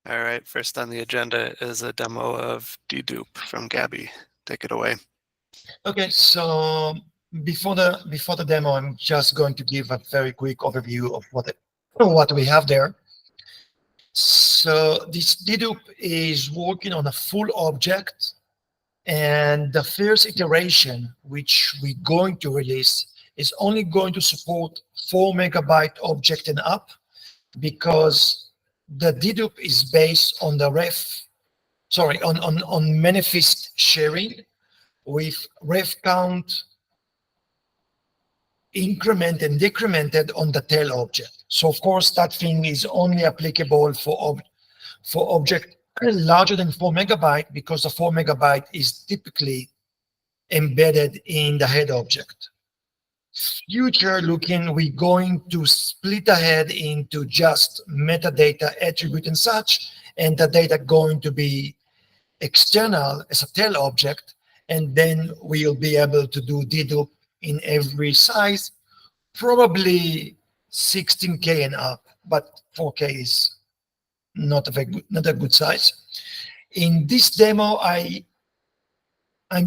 All right, first on the agenda is a demo of dedupe from Gabby. Take it away. Okay, so before the demo, I'm just going to give a very quick overview of what we have there. So this dedupe is working on a full object, and the first iteration, which we're going to release, is only going to support 4 MB object and up, because the dedupe is based on the on manifest sharing with ref count increment and decremented on the tail object. So of course that thing is only applicable for object larger than 4 MB, because the 4 MB is typically embedded in the head object. Future looking, we're going to split ahead into just metadata, attribute, and such, and the data going to be external as a tail object, and then we'll be able to do dedupe in every size, probably 16K and up, but 4K is not a good size. In this demo, I'm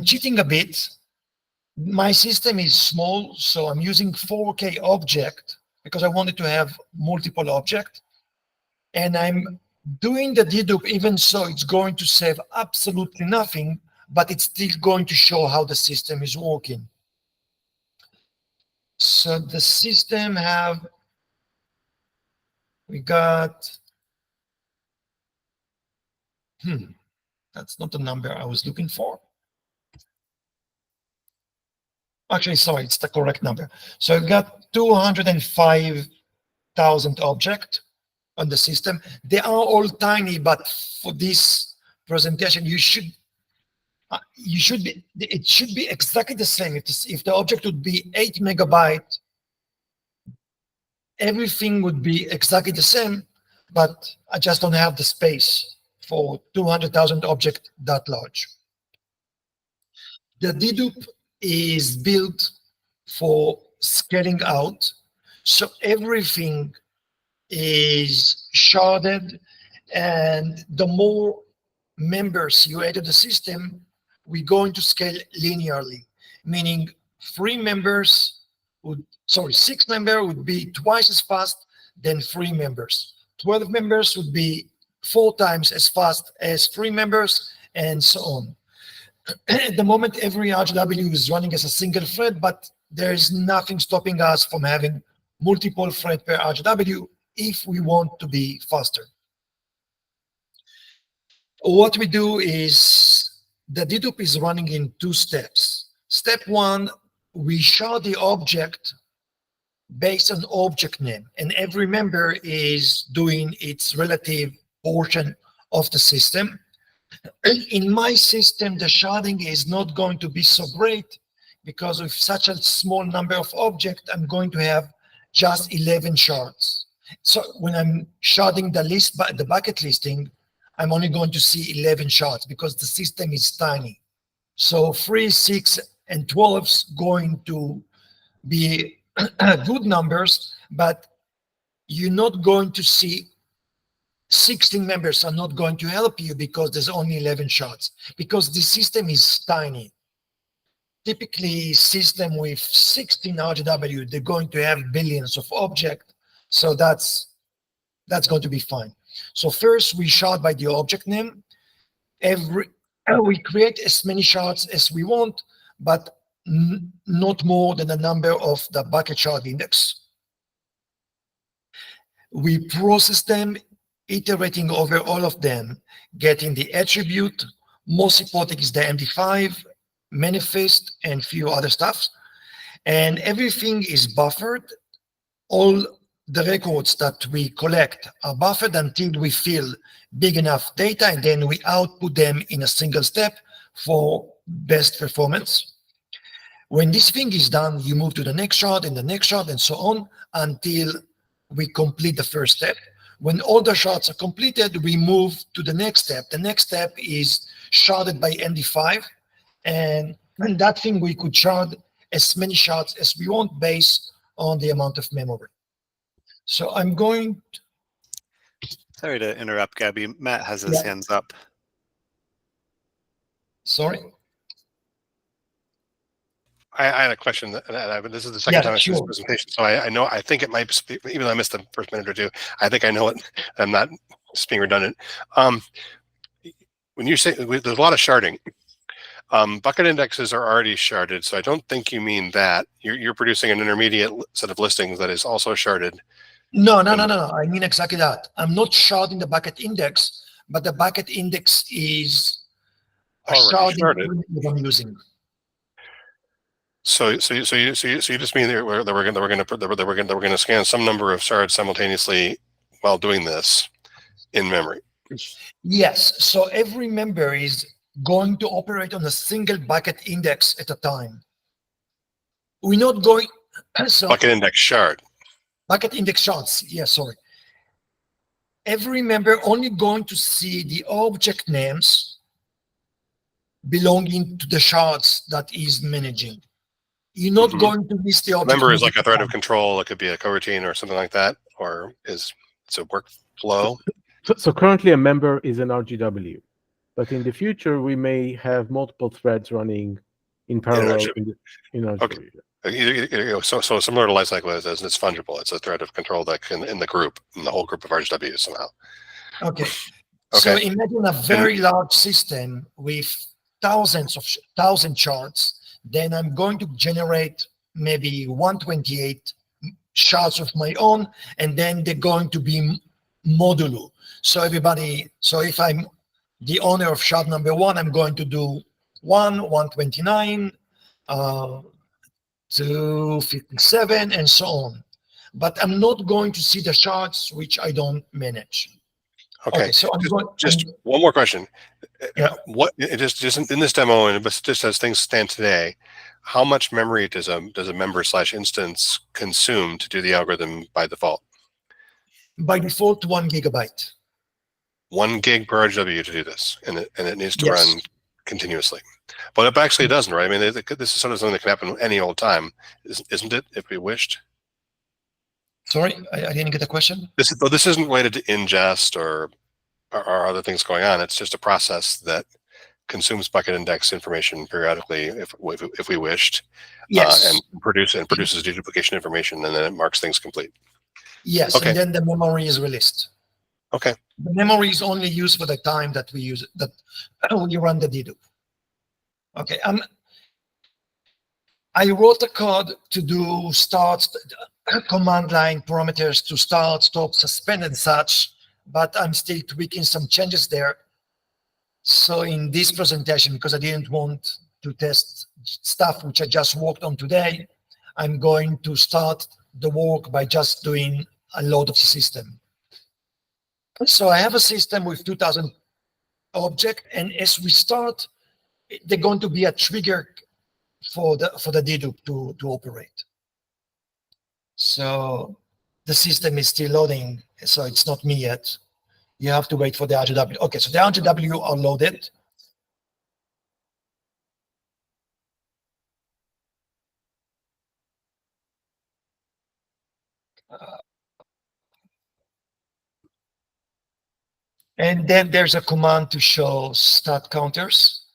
cheating a bit. My system is small, so I'm using 4K object because I wanted to have multiple object, and I'm doing the dedupe even so it's going to save absolutely nothing, but it's still going to show how the system is working. So the system we got, that's not the number I was looking for. Actually, sorry, it's the correct number. So I've got 205,000 objects on the system. They are all tiny, but for this presentation, it should be exactly the same. If the object would be 8 MB, everything would be exactly the same, but I just don't have the space for 200,000 objects that large. The dedupe is built for scaling out, so everything is sharded, and the more members you add to the system, we're going to scale linearly, meaning 6 members would be twice as fast than 3 members. 12 members would be 4 times as fast as 3 members, and so on. At the moment, every RGW is running as a single thread, but there is nothing stopping us from having multiple thread per RGW if we want to be faster. What we do is the dedupe is running in 2 steps. Step 1, we shard the object based on object name, and every member is doing its relative portion of the system. In my system, the sharding is not going to be so great, because with such a small number of objects, I'm going to have just 11 shards. So when I'm sharding the bucket listing, I'm only going to see 11 shards because the system is tiny. So 3, 6, and 12 going to be good numbers, but you're not going to see 16 members are not going to help you because there's only 11 shards, because the system is tiny. Typically, system with 16 RGW, they're going to have billions of objects, so that's going to be fine. So first, we shard by the object name. We create as many shards as we want, but not more than the number of the bucket shard index. We process them, iterating over all of them, getting the attribute. Most important is the MD5, manifest, and few other stuff. And everything is buffered. All the records that we collect are buffered until we fill big enough data, and then we output them in a single step for best performance. When this thing is done, you move to the next shard and the next shard and so on until we complete the first step. When all the shards are completed, we move to the next step. The next step is sharded by MD5, and that thing we could shard as many shards as we want based on the amount of memory. So I'm going Sorry to interrupt, Gabby. Matt has his Yeah. hands up. Sorry. I had a question, this is the second time I see this Sure. presentation, so I think it might be, even though I missed the first minute or two, I think I know it. I'm not just being redundant. When you say there's a lot of sharding, bucket indexes are already sharded, so I don't think you mean that. You're producing an intermediate set of listings that is also sharded. No. I mean exactly that. I'm not sharding the bucket index, but the bucket index is a Already sharding sharded. that I'm using. So you just mean that we're going to scan some number of shards simultaneously while doing this in memory. Yes. So every member is going to operate on a single bucket index at a time. We're not going. So Bucket index shard. bucket index shards. Yeah, sorry. Every member only going to see the object names belonging to the shards that is managing. You're not going to miss the object. Member is like a thread of control. It could be a coroutine or something like that, or it's a workflow. So currently a member is an RGW, but in the future we may have multiple threads running in parallel in RGW. Okay. So similar to lifecycle as it's fungible. It's a thread of control that can in the group, in the whole group of RGWs somehow. Okay. So imagine a very large system with thousand charts. Then I'm going to generate maybe 128 shards of my own, and then they're going to be modulo. So if I'm the owner of shard number 1, I'm going to do 129, 257, and so on. But I'm not going to see the shards which I don't manage. Okay, so just one more question. Yeah. What just in this demo, and just as things stand today, how much memory does a member/instance consume to do the algorithm by default? By default, 1 gigabyte. 1 gig per RGW to do this, and it needs to run continuously. But it actually doesn't, right? I mean, this is sort of something that can happen any old time, isn't it? If we wished. Sorry, I didn't get the question. This isn't related to ingest or other things going on. It's just a process that consumes bucket index information periodically, if we wished, and produces deduplication information, and then it marks things complete. Yes, and then the memory is released. Okay. The memory is only used for the time that we use it, that when you run the dedupe. Okay. I wrote a code to do start command line parameters to start, stop, suspend, and such, but I'm still tweaking some changes there. So in this presentation, because I didn't want to test stuff which I just worked on today, I'm going to start the work by just doing a load of the system. So I have a system with 2000 objects, and as we start, they're going to be a trigger for the dedupe to operate. So the system is still loading, so it's not me yet. You have to wait for the RGW. Okay, so the RGW are loaded. And then there's a command to show stat counters.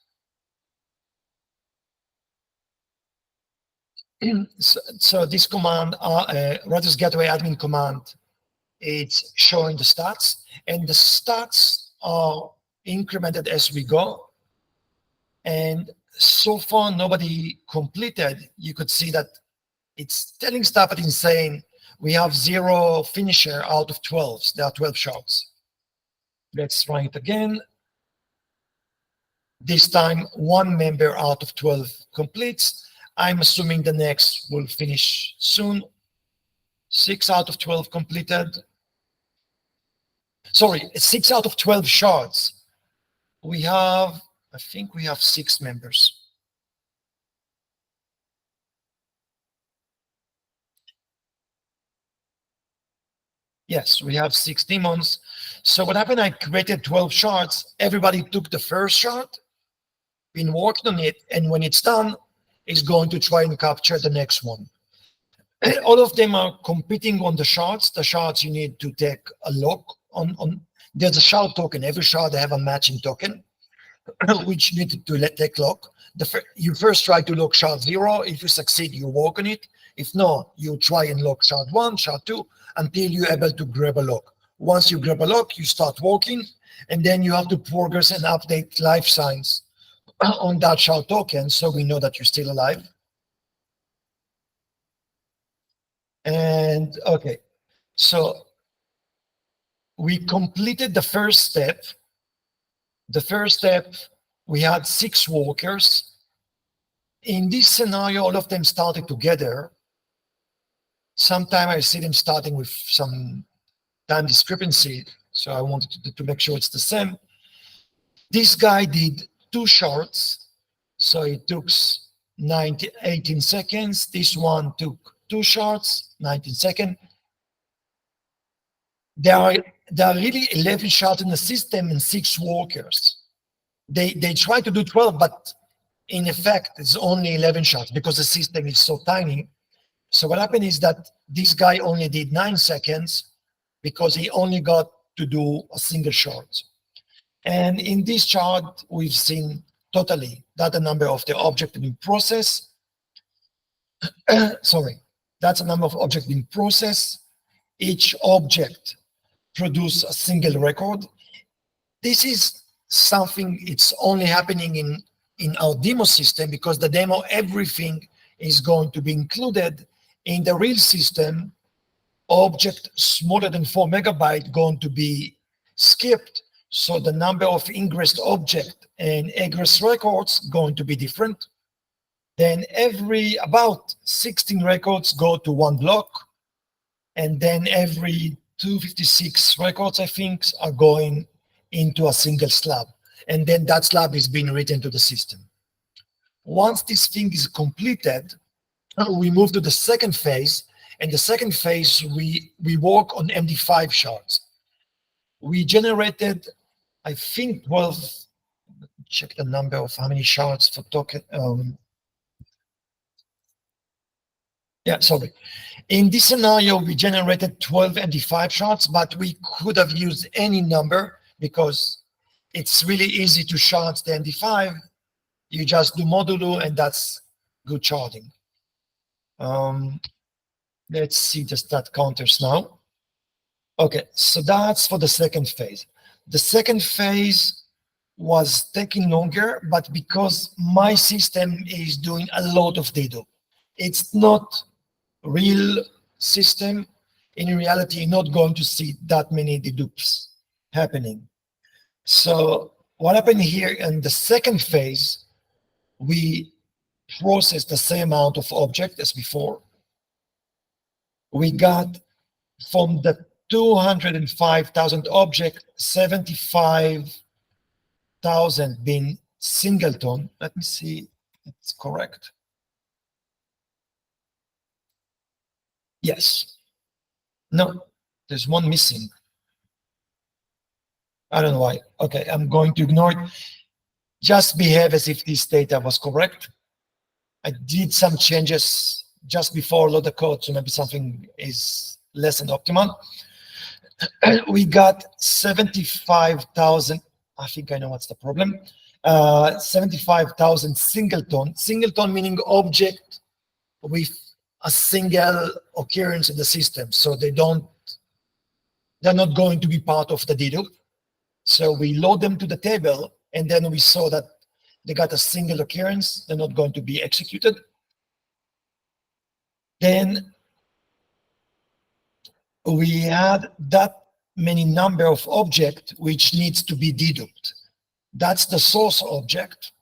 So this command, Redis Gateway admin command, it's showing the stats, and the stats are incremented as we go. And so far, nobody completed. You could see that it's telling stuff, but it's saying we have 0 finisher out of 12. There are 12 shards. Let's try it again. This time, 1 member out of 12 completes. I'm assuming the next will finish soon. 6 out of 12 completed. Sorry, 6 out of 12 shards. I think we have 6 members. Yes, we have 6 demons. So what happened, I created 12 shards. Everybody took the first shard, been worked on it, and when it's done, it's going to try and capture the next one. And all of them are competing on the shards. The shards you need to take a lock on. There's a shard token. Every shard have a matching token, which you need to take lock. You first try to lock shard 0. If you succeed, you work on it. If not, you try and lock shard 1, shard 2, until you're able to grab a lock. Once you grab a lock, you start working, and then you have to progress and update life signs on that shard token, so we know that you're still alive. And okay, so we completed the first step. The first step, we had 6 workers. In this scenario, all of them started together. Sometimes I see them starting with some time discrepancy, so I wanted to make sure it's the same. This guy did 2 shards, so it took 18 seconds. This one took 2 shards, 19 seconds. There are really 11 shards in the system and 6 workers. They try to do 12, but in effect, it's only 11 shards because the system is so tiny. So what happened is that this guy only did 9 seconds because he only got to do a single shard. And in this chart, we've seen totally that the number of the object in process. Sorry, that's a number of objects in process. Each object produce a single record. This is something, it's only happening in our demo system, because the demo, everything is going to be included. In the real system, object smaller than 4 megabytes going to be skipped. So the number of ingress object and egress records going to be different. Then about 16 records go to 1 block. And then every 256 records, I think, are going into a single slab. And then that slab is being written to the system. Once this thing is completed, we move to the second phase. And the second phase, we work on MD5 shards. We generated, I think, 12, check the number of how many shards for token. Yeah, sorry. In this scenario, we generated 12 MD5 shards, but we could have used any number because it's really easy to shard the MD5. You just do modulo, and that's good sharding. Let's see the stat counters now. Okay, so that's for the second phase. The second phase was taking longer, but because my system is doing a lot of dedupe. It's not real system. In reality, you're not going to see that many dedupes happening. So what happened here in the second phase, we processed the same amount of object as before. We got from the 205,000 object, 75,000 being singleton. Let me see if it's correct. Yes. No, there's one missing. I don't know why. Okay, I'm going to ignore it. Just behave as if this data was correct. I did some changes just before load the code, so maybe something is less than optimal. We got 75,000. I think I know what's the problem. 75,000 singleton. Singleton meaning object with a single occurrence in the system. So they're not going to be part of the dedupe. So we load them to the table, and then we saw that they got a single occurrence. They're not going to be executed. Then we had that many number of object which needs to be deduped. That's the source object.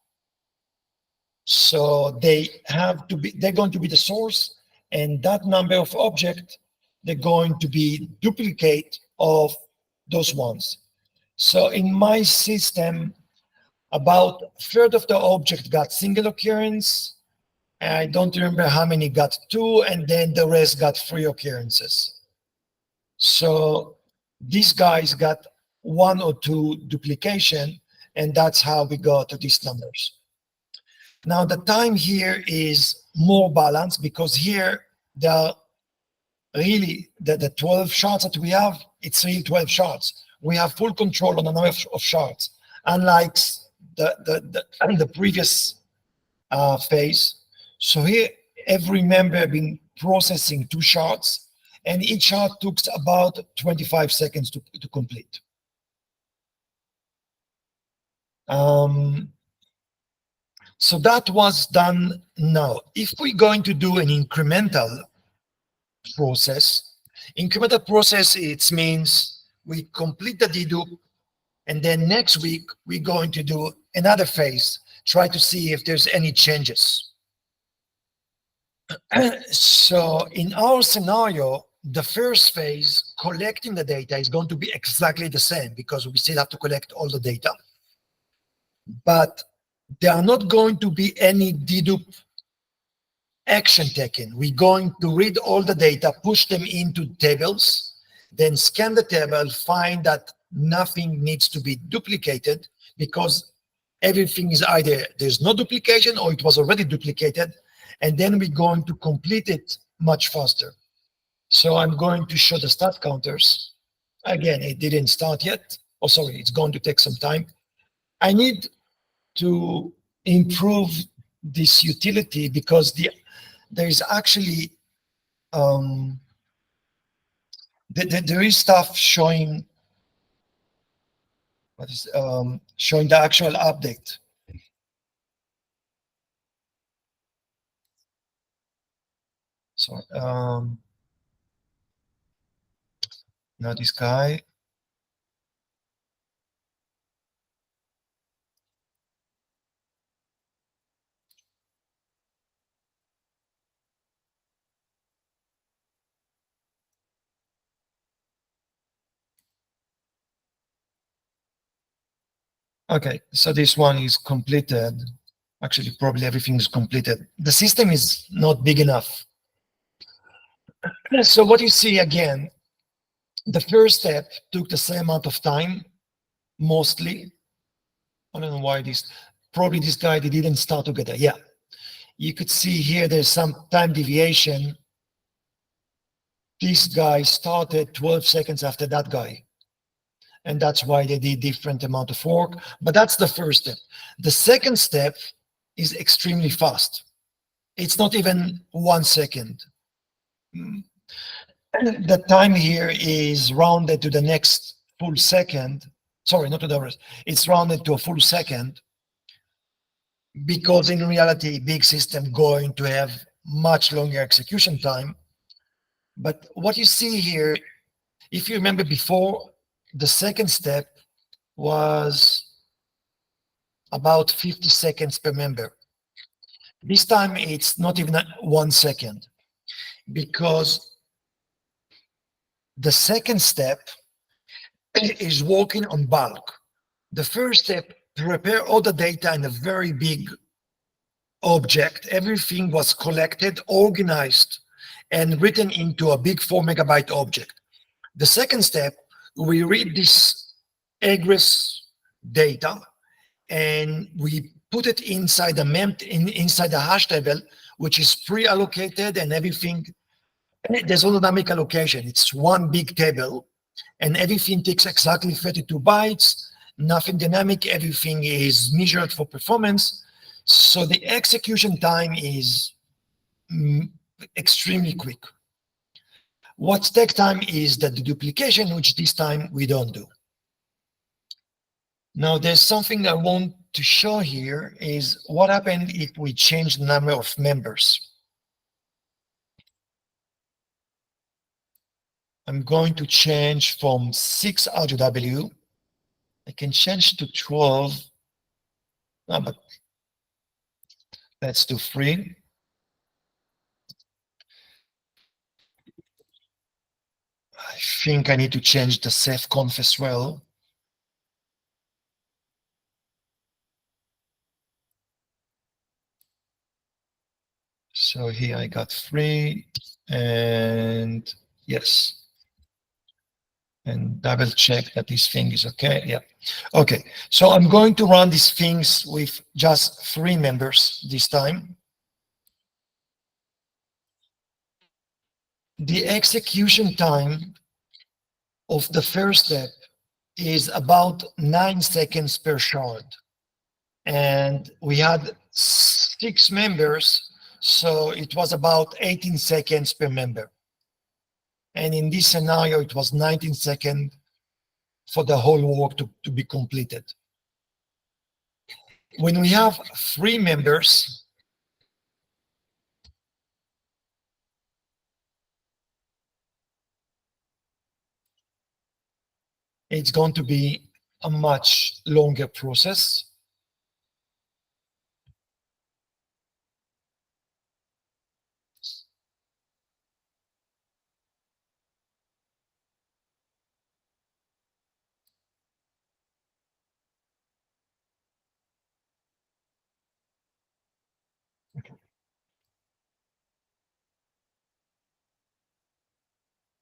So they're going to be the source, and that number of object, they're going to be duplicate of those ones. So in my system, about a third of the object got single occurrence. I don't remember how many got 2, and then the rest got 3 occurrences. So these guys got 1 or 2 duplication, and that's how we got to these numbers. Now the time here is more balanced, because here there are really the 12 shards that we have, it's really 12 shards. we have full control on the number of shards, unlike the previous phase. So here, every member been processing 2 shards, and each shard took about 25 seconds to complete. So that was done. Now, if we're going to do an incremental process, it means we complete the dedupe, and then next week we're going to do another phase, try to see if there's any changes. So in our scenario, the first phase, collecting the data, is going to be exactly the same because we still have to collect all the data. But there are not going to be any dedupe action taken. We're going to read all the data, push them into tables, then scan the table, find that nothing needs to be duplicated because everything is either there's no duplication or it was already duplicated, and then we're going to complete it much faster. So I'm going to show the stat counters. Again, it didn't start yet. Oh, sorry, it's going to take some time. I need to improve this utility because there is actually there is stuff showing showing the actual update. So now this guy. Okay, so this one is completed. Actually, probably everything is completed. The system is not big enough. So what you see again, the first step took the same amount of time, mostly. I don't know why probably this guy, they didn't start together. Yeah, you could see here there's some time deviation. This guy started 12 seconds after that guy. And that's why they did different amount of work. But that's the first step. The second step is extremely fast. It's not even 1 second. The time here is rounded to the next full second. Sorry, not to the rest. It's rounded to a full second because in reality, big system going to have much longer execution time. But what you see here, if you remember before, the second step was about 50 seconds per member. This time it's not even 1 second because the second step is working on bulk. The first step, prepare all the data in a very big object. Everything was collected, organized, and written into a big 4 megabyte object. The second step, we read this egress data and we put it inside inside the hash table, which is pre-allocated and everything. There's no dynamic allocation. It's one big table and everything takes exactly 32 bytes, nothing dynamic, everything is measured for performance. So the execution time is extremely quick. What takes time is the duplication, which this time we don't do. Now, there's something I want to show here is what happened if we change the number of members. I'm going to change from 6 RGW. I can change to 12. No, but let's do 3. I think I need to change the Ceph conf as well. So here I got 3 and yes. And double check that this thing is okay. Yeah. Okay. So I'm going to run these things with just 3 members this time. The execution time of the first step is about 9 seconds per shard. And we had 6 members, so it was about 18 seconds per member. And in this scenario, it was 19 seconds for the whole work to be completed. When we have 3 members, it's going to be a much longer process.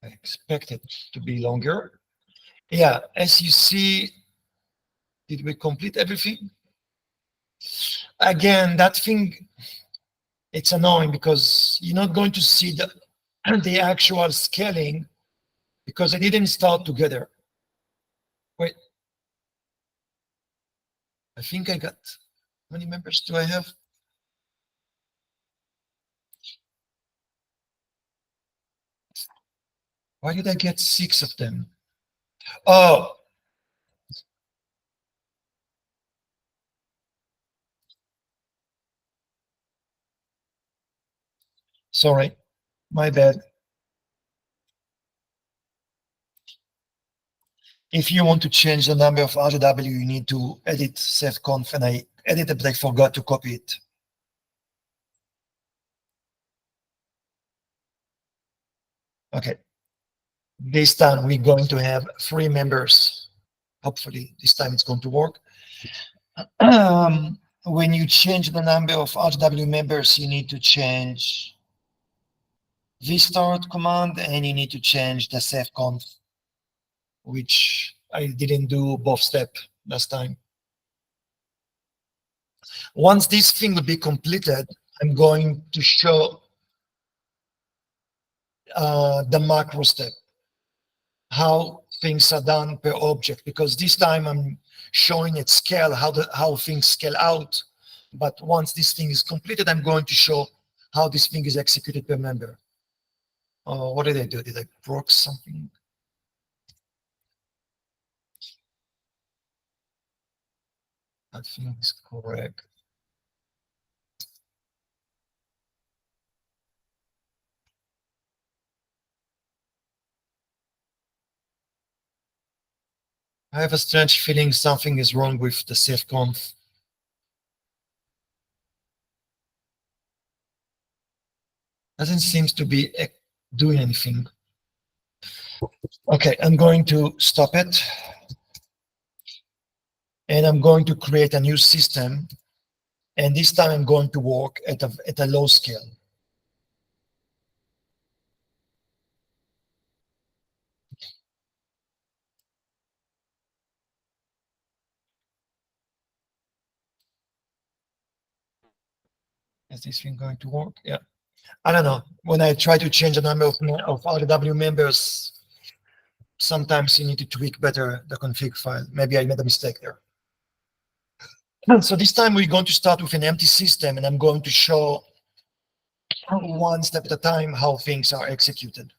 I expect it to be longer. Yeah, as you see, did we complete everything? Again, that thing, it's annoying because you're not going to see the actual scaling because they didn't start together. Wait, I think I got, how many members do I have? Why did I get 6 of them? Oh, sorry, my bad. If you want to change the number of RGW, you need to edit Ceph.conf, and I edited, but I forgot to copy it. Okay. This time we're going to have 3 members. Hopefully this time it's going to work. When you change the number of RGW members, you need to change vstart command, and you need to change the Ceph.conf, which I didn't do both steps last time. Once this thing will be completed, I'm going to show the macro step, how things are done per object, because this time I'm showing at scale how things scale out. But once this thing is completed, I'm going to show how this thing is executed per member. What did I do? Did I broke something? I think it's correct. I have a strange feeling something is wrong with the Ceph.conf. Doesn't seem to be doing anything. Okay, I'm going to stop it. And I'm going to create a new system. And this time I'm going to work at a low scale. Is this thing going to work? Yeah. I don't know. When I try to change the number of RGW members, sometimes you need to tweak better the config file. Maybe I made a mistake there. So this time we're going to start with an empty system, and I'm going to show one step at a time how things are executed.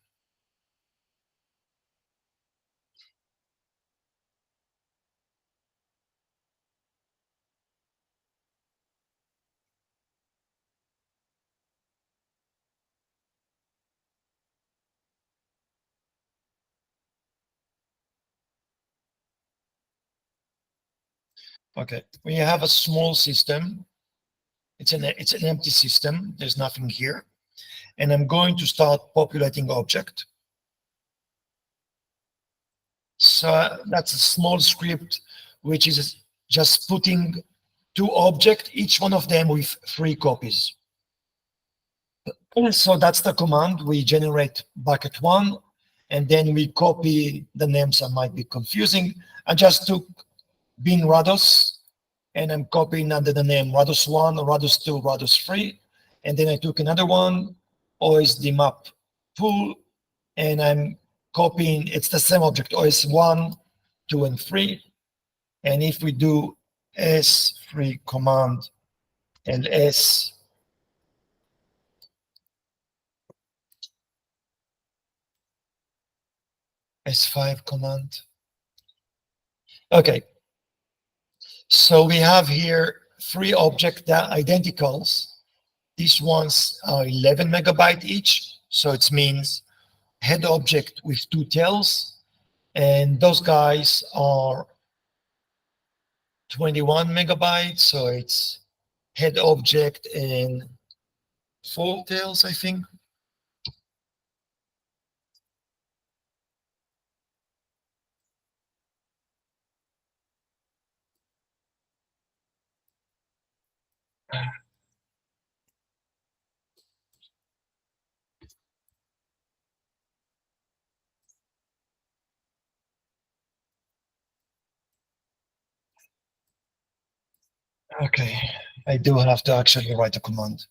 Okay, we have a small system. It's an empty system. There's nothing here. And I'm going to start populating object. So that's a small script, which is just putting 2 objects, each one of them with 3 copies. So that's the command. We generate bucket 1, and then we copy the names that might be confusing. I just took bin Rados, and I'm copying under the name Rados1, Rados2, Rados3. And then I took another one, OSD map pool, and I'm copying, it's the same object, OS1 2 and 3. And if we do S3 command and S5 command. Okay. So we have here 3 objects that are identicals. These ones are 11 megabyte each. So it means head object with 2 tails. And those guys are 21 megabytes. So it's head object and 4 tails, I think. Okay, I do have to actually write a command.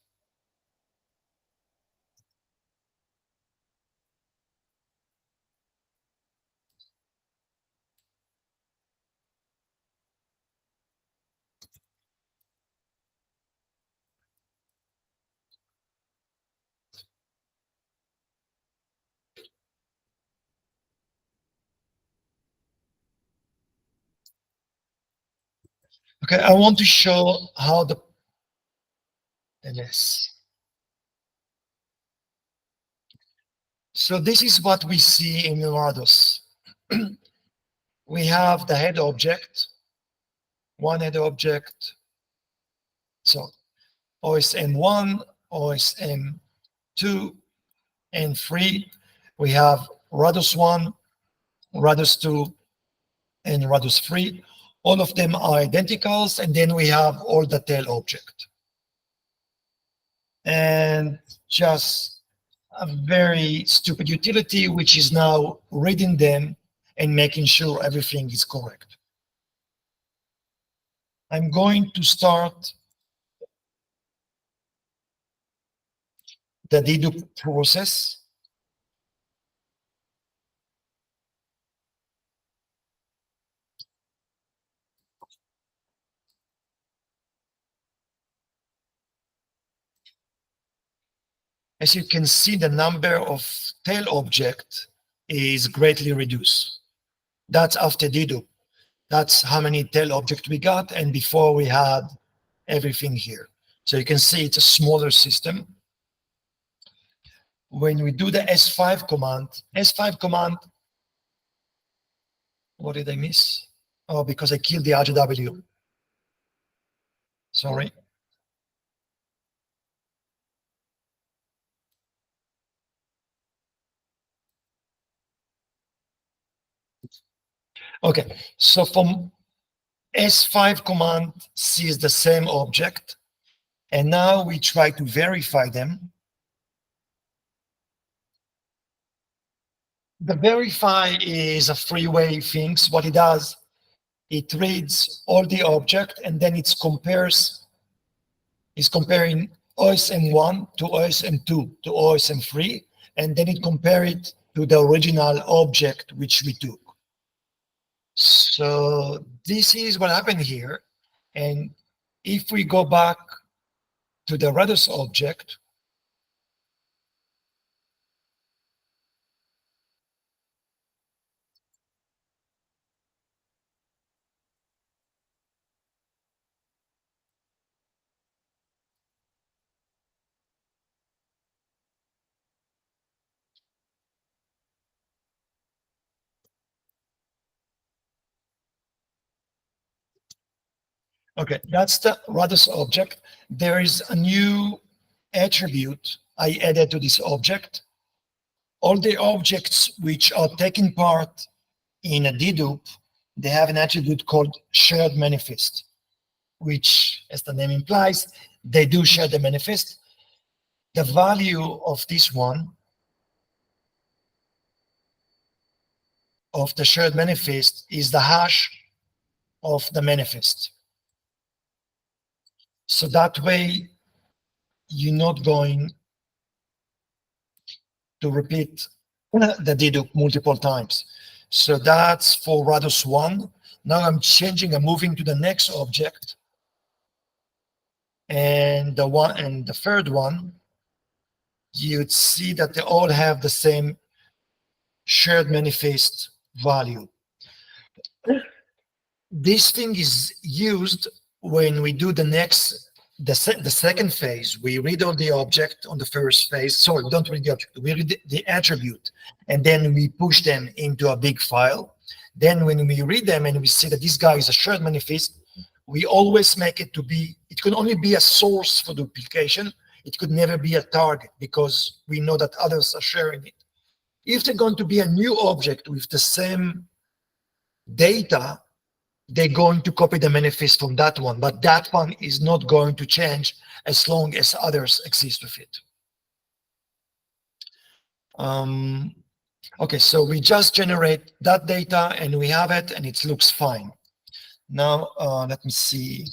Okay, I want to show how the LS. So this is what we see in Rados. We have the head object, one head object. So OSM1, OSM2, and 3. We have Rados 1, Rados 2, and Rados 3. All of them are identicals, and then we have all the tail object. And just a very stupid utility, which is now reading them and making sure everything is correct. I'm going to start the dedupe process. As you can see, the number of tail objects is greatly reduced. That's after dedupe. That's how many tail objects we got, and before we had everything here. So you can see it's a smaller system. When we do the S5 command, what did I miss? Oh, because I killed the RGW. Sorry. Okay, so from S5 command sees the same object, and now we try to verify them. The verify is a three-way thing. What it does, it reads all the object, and then it's comparing OSM1 to OSM2 to OSM3, and then it compares it to the original object which we took. So this is what happened here. And if we go back to the Rados object, okay, that's the Rados object. There is a new attribute I added to this object. All the objects which are taking part in a dedupe, they have an attribute called shared manifest, which, as the name implies, they do share the manifest. The value of this one, of the shared manifest, is the hash of the manifest. So that way, you're not going to repeat the dedupe multiple times. So that's for Rados 1. Now I'm moving to the next object. And the third one, you'd see that they all have the same shared manifest value. This thing is used when we do the second phase. We read all the object on the first phase. Sorry, we don't read the object. We read the attribute, and then we push them into a big file. Then when we read them and we see that this guy is a shared manifest, we always make it to be, it could only be a source for duplication. It could never be a target because we know that others are sharing it. If they're going to be a new object with the same data, they're going to copy the manifest from that one, but that one is not going to change as long as others exist with it. Okay, so we just generate that data and we have it and it looks fine. Now, let me see.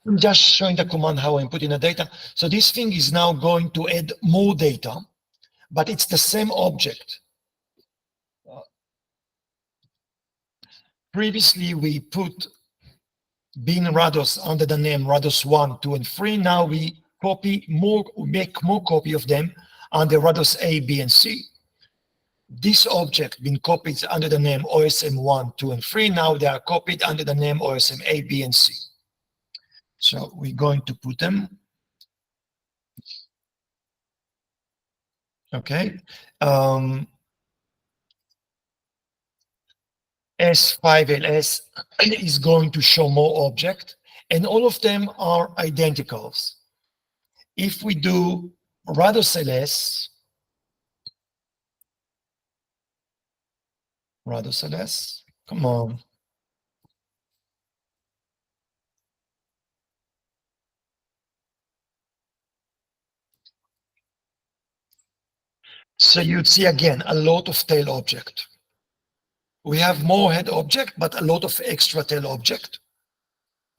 I'm just showing the command how I'm putting the data. So this thing is now going to add more data, but it's the same object. Previously, we put bin Rados under the name Rados 1, 2, and 3. Now we make more copy of them under Rados A, B, and C. This object been copied under the name OSM 1, 2, and 3. Now they are copied under the name OSM A, B, and C. So we're going to put them. Okay. S5LS is going to show more object, and all of them are identicals. If we do Rados LS, come on. So you'd see again a lot of tail object. We have more head object, but a lot of extra tail object.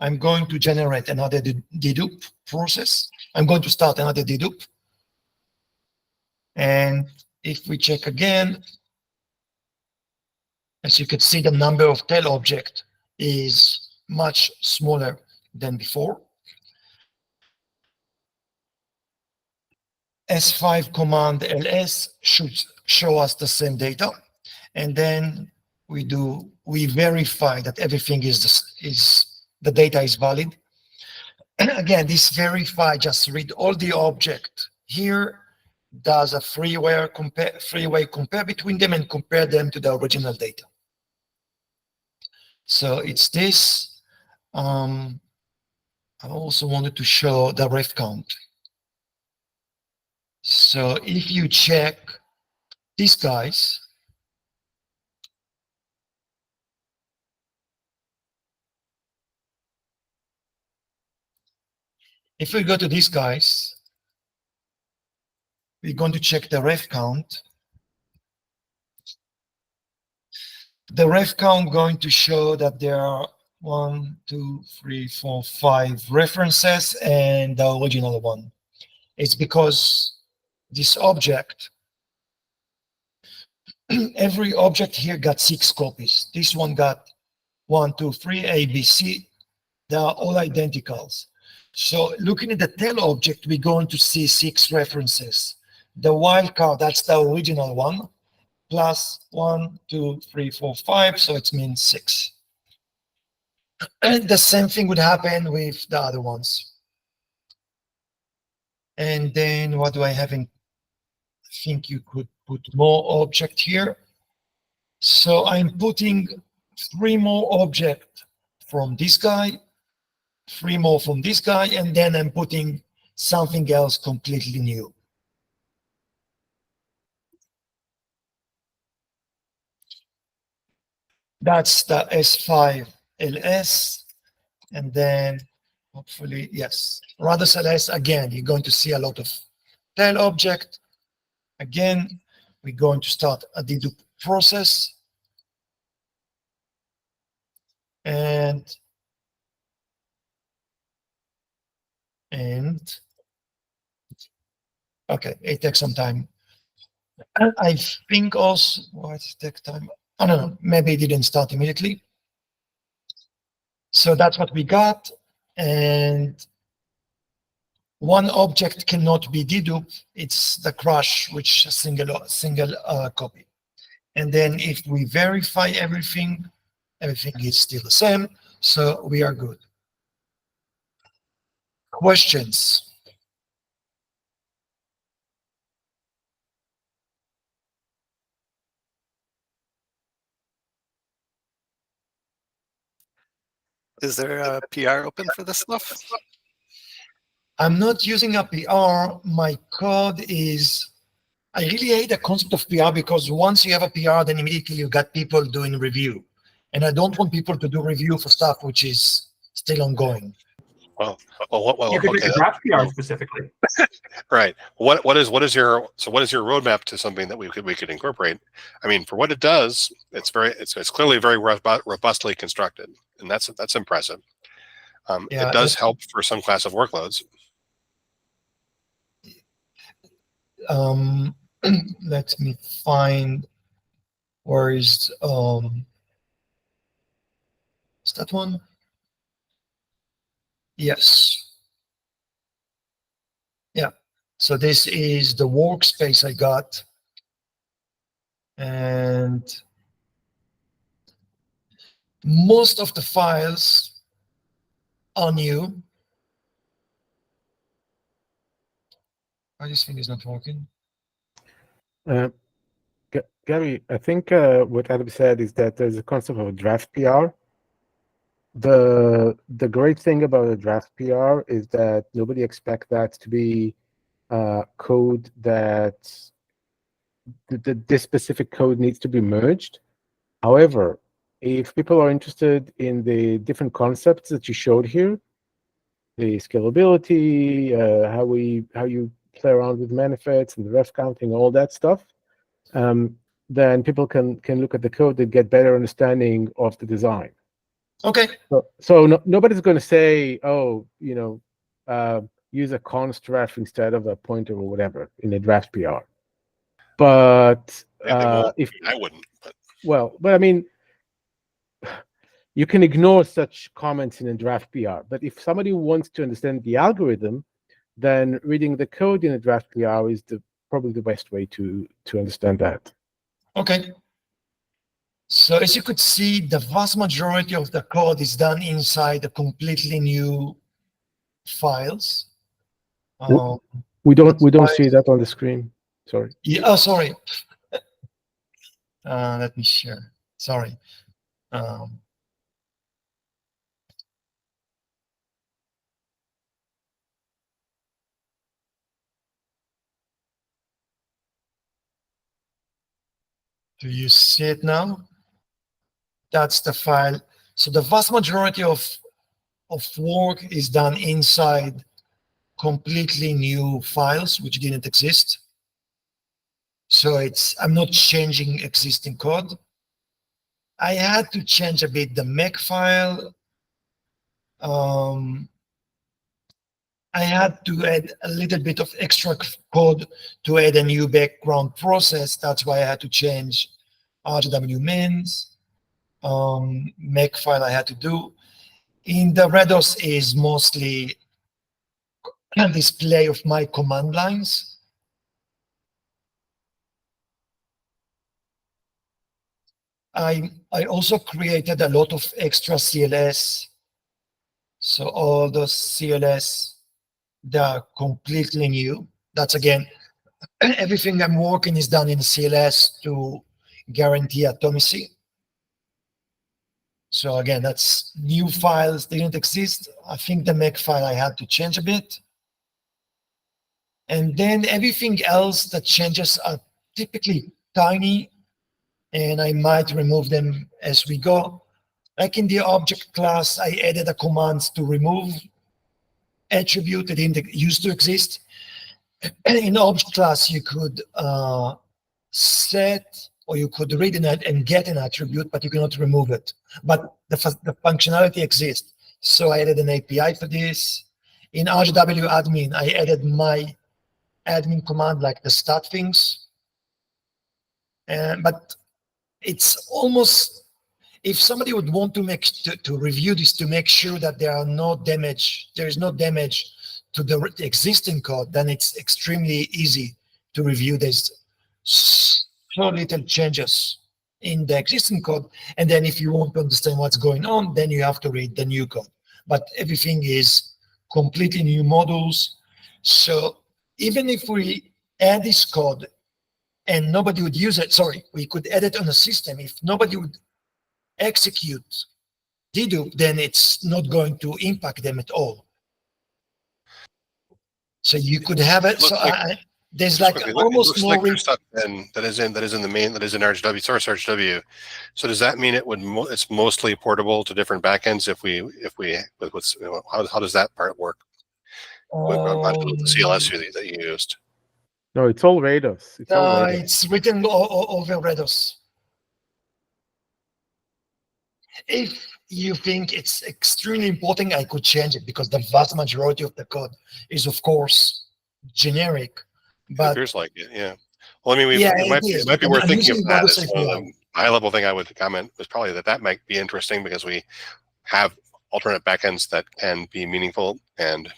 I'm going to generate another dedupe process. I'm going to start another dedupe. And if we check again, as you can see, the number of tail object is much smaller than before. S5 command ls should show us the same data. And then we verify that everything the data is valid. And again, this verify just read all the object here, does a three-way compare between them and compare them to the original data. So it's this. I also wanted to show the ref count. So if you check these guys, if we go to these guys, we're going to check the ref count. The ref count going to show that there are 1, 2, 3, 4, 5 references and the original one. It's because this object, every object here got 6 copies. This one got 1, 2, 3, A, B, C. They are all identicals. So looking at the tail object, we're going to see 6 references. The wildcard, that's the original one, plus 1, 2, 3, 4, 5, so it means 6. And the same thing would happen with the other ones. And then what do I have in? I think you could put more object here. So I'm putting 3 more object from this guy, 3 more from this guy, and then I'm putting something else completely new. That's the S5 LS, and then hopefully, yes, Rados LS, again, you're going to see a lot of tail object. Again, we're going to start a dedupe process. And Okay, it takes some time. And I think also, why does it take time? I don't know, maybe it didn't start immediately. So that's what we got. And one object cannot be deduped. It's the crush, which is a single copy. And then if we verify everything is still the same. So we are good. Questions? Is there a PR open for this stuff? I'm not using a PR. My code is, I really hate the concept of PR because once you have a PR, then immediately you got people doing review. And I don't want people to do review for stuff which is still ongoing. Well, You could okay. make a draft PR specifically. Right. What is your roadmap to something that we could incorporate? I mean, for what it does, it's clearly very robustly constructed, and that's impressive. Yeah, it does help for some class of workloads. Let me find where is that one? Yes. Yeah. So this is the workspace I got. And most of the files are new. Oh, this thing is not working. Gary, I think what Adam said is that there's a concept of a draft PR. The great thing about a draft PR is that nobody expects that to be code that this specific code needs to be merged. However, if people are interested in the different concepts that you showed here, the scalability, how you play around with manifests and the ref counting, all that stuff, then people can look at the code and get better understanding of the design. Okay. So nobody's going to say, oh, use a const ref instead of a pointer or whatever in a draft PR. But if I wouldn't. But I mean, you can ignore such comments in a draft PR. But if somebody wants to understand the algorithm, then reading the code in a draft PR is probably the best way to understand that. Okay. So as you could see, the vast majority of the code is done inside the completely new files. We don't see that on the screen. Sorry. Yeah, oh, sorry. Let me share. Sorry. Do you see it now? That's the file. So the vast majority of work is done inside completely new files which didn't exist. So I'm not changing existing code. I had to change a bit the Makefile. I had to add a little bit of extra code to add a new background process. That's why I had to change RGW mains. Makefile I had to do. In the Redis is mostly a display of my command lines. I also created a lot of extra CLS. So all those CLS, they're completely new. That's again, everything I'm working is done in CLS to guarantee atomacy. So again, that's new files, they didn't exist. I think the Makefile I had to change a bit. And then everything else that changes are typically tiny, and I might remove them as we go. Like in the object class, I added a command to remove attribute that didn't used to exist. In object class, you could set or you could read and get an attribute, but you cannot remove it. But the functionality exists. So I added an API for this. In RGW admin, I added my admin command like the stat things. But it's almost, if somebody would want to review this to make sure that there is no damage to the existing code, then it's extremely easy to review this so little changes in the existing code. And then if you want to understand what's going on, then you have to read the new code. But everything is completely new modules. So even if we add this code and nobody would use it, we could add it on a system. If nobody would execute dedupe, then it's not going to impact them at all. So you could have it. So there's like almost no stuff that is in RGW, source RGW. So does that mean it's mostly portable to different backends? How does that part work? The CLS that you used. No, it's all Rados. It's written over Rados. If you think it's extremely important, I could change it because the vast majority of the code is, of course, generic. But it appears like it, yeah. Well, I mean, it might be worth thinking of that. As one high-level thing I would comment was probably that might be interesting because we have alternate backends that can be meaningful, and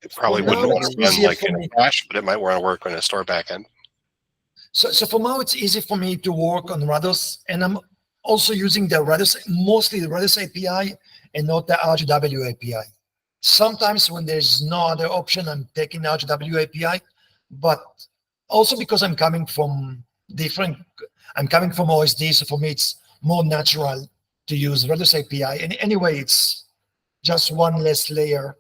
it probably wouldn't want to run like in a cache, but it might want to work on a store backend. So for now, it's easy for me to work on Rados, and I'm also using the Rados, mostly the Rados API and not the RGW API. Sometimes when there's no other option, I'm taking the RGW API, but also because I'm coming from OSD, so for me, it's more natural to use Rados API. And anyway, it's just one less layer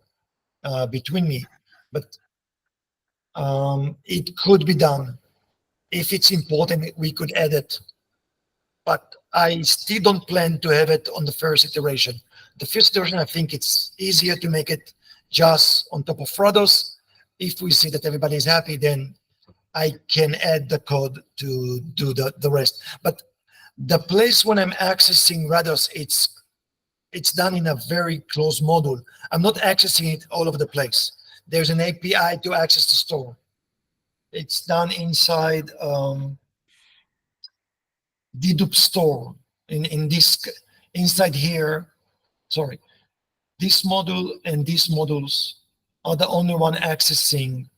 between me, but it could be done. If it's important, we could add it, but I still don't plan to have it on the first iteration. The first iteration, I think it's easier to make it just on top of Rados. If we see that everybody is happy, then I can add the code to do the rest. But the place when I'm accessing Rados, it's done in a very closed module. I'm not accessing it all over the place. There's an API to access the store. It's done inside dedupe store. In this, inside here, this module and these modules are the only one accessing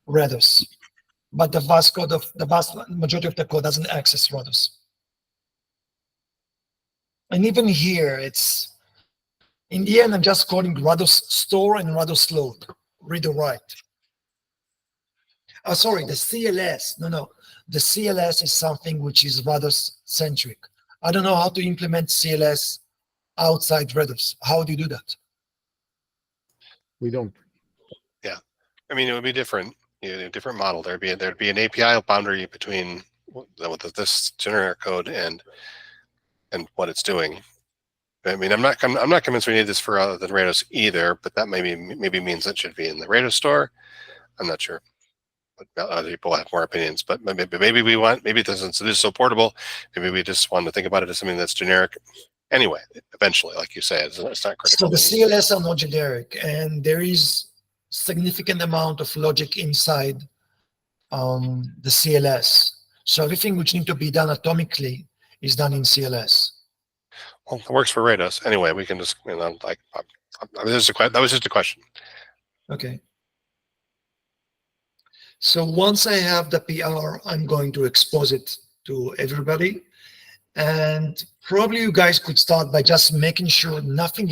Rados. But the vast majority of the code doesn't access Rados. And even here, it's in the end, I'm just calling Rados store and Rados load, read or write. The CLS. No. The CLS is something which is Rados centric. I don't know how to implement CLS outside Rados. How do you do that? We don't. Yeah, I mean, it would be different. Different model. There'd be an API boundary between this generic code and what it's doing. I mean, I'm not convinced we need this for other than Rados either, but that maybe means it should be in the Rados store. I'm not sure. But other people have more opinions. But maybe it doesn't. So this is so portable. Maybe we just want to think about it as something that's generic. Anyway, eventually, like you say, it's not critical. So the CLS are not generic, and there is significant amount of logic inside the CLS. So everything which needs to be done atomically is done in CLS. Well, it works for Rados. Anyway, we can just, that was just a question. Okay. So once I have the PR, I'm going to expose it to everybody. And probably you guys could start by just making sure nothing